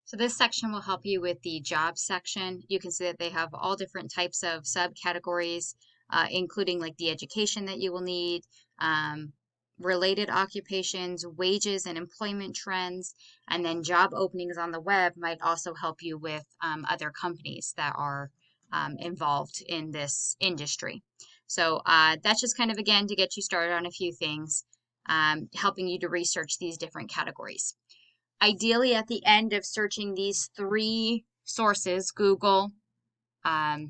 So this section will help you with the jobs section. You can see that they have all different types of subcategories, including like the education that you will need, um, related occupations, wages and employment trends, and then job openings on the web might also help you with other companies that are involved in this industry. So that's just kind of, again, to get you started on a few things, helping you to research these different categories. Ideally, at the end of searching these three sources, Google,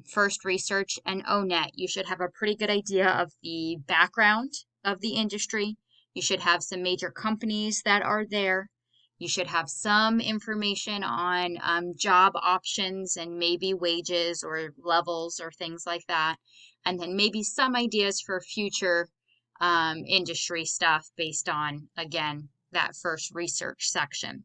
First Research, and ONET, you should have a pretty good idea of the background of the industry. You should have some major companies that are there. You should have some information on job options and maybe wages or levels or things like that. And then maybe some ideas for future industry stuff based on, again, that first research section.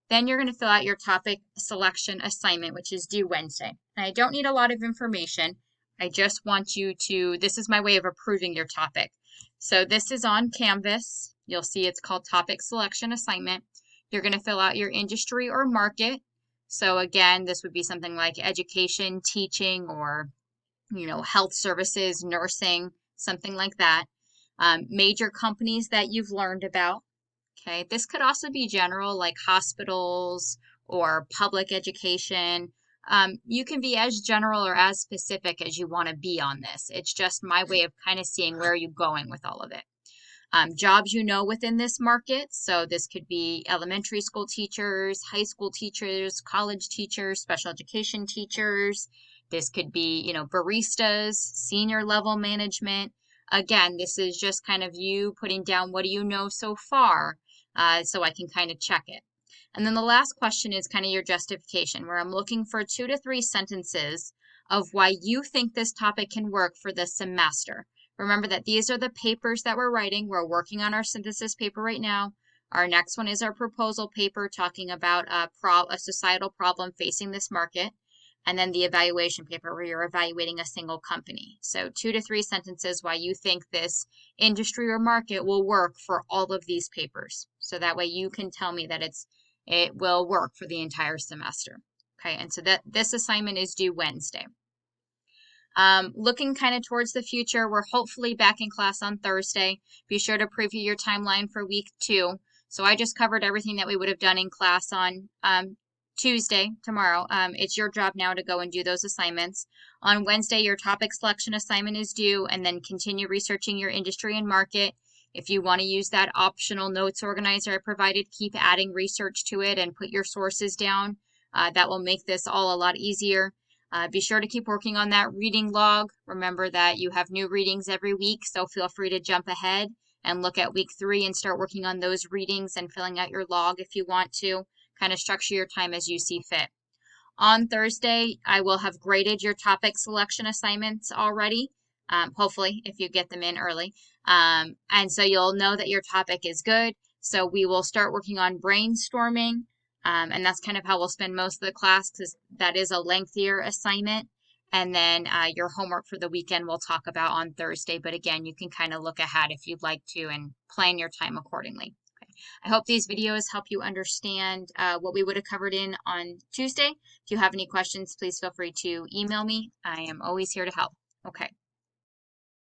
Then you're going to fill out your topic selection assignment, which is due Wednesday. And I don't need a lot of information. I just want you to, this is my way of approving your topic. So this is on Canvas. You'll see it's called topic selection assignment. You're going to fill out your industry or market. So again, this would be something like education, teaching, or health services, nursing, something like that. Major companies that you've learned about. Okay, this could also be general, like hospitals or public education. You can be as general or as specific as you want to be on this. It's just my way of kind of seeing where you're going with all of it. Jobs within this market. So this could be elementary school teachers, high school teachers, college teachers, special education teachers. This could be, baristas, senior level management. Again, this is just kind of you putting down what do you know so far, so I can kind of check it. And then the last question is kind of your justification, where I'm looking for 2 to 3 sentences of why you think this topic can work for this semester. Remember that these are the papers that we're writing. We're working on our synthesis paper right now. Our next one is our proposal paper talking about a societal problem facing this market. And then the evaluation paper where you're evaluating a single company. So 2 to 3 sentences why you think this industry or market will work for all of these papers. So that way you can tell me that it will work for the entire semester. Okay, and so that this assignment is due Wednesday. Looking kind of towards the future, we're hopefully back in class on Thursday. Be sure to preview your timeline for week 2. So I just covered everything that we would have done in class on Tuesday, tomorrow. It's your job now to go and do those assignments. On Wednesday, your topic selection assignment is due, and then continue researching your industry and market. If you want to use that optional notes organizer I provided, keep adding research to it and put your sources down. That will make this all a lot easier. Be sure to keep working on that reading log. Remember that you have new readings every week, so feel free to jump ahead and look at week 3 and start working on those readings and filling out your log if you want to. Kind of structure your time as you see fit. On Thursday, I will have graded your topic selection assignments already, hopefully, if you get them in early. And so you'll know that your topic is good. So we will start working on brainstorming. And that's kind of how we'll spend most of the class because that is a lengthier assignment. And then your homework for the weekend we'll talk about on Thursday. But again, you can kind of look ahead if you'd like to and plan your time accordingly. I hope these videos help you understand what we would have covered in on Tuesday. If you have any questions, please feel free to email me. I am always here to help. Okay.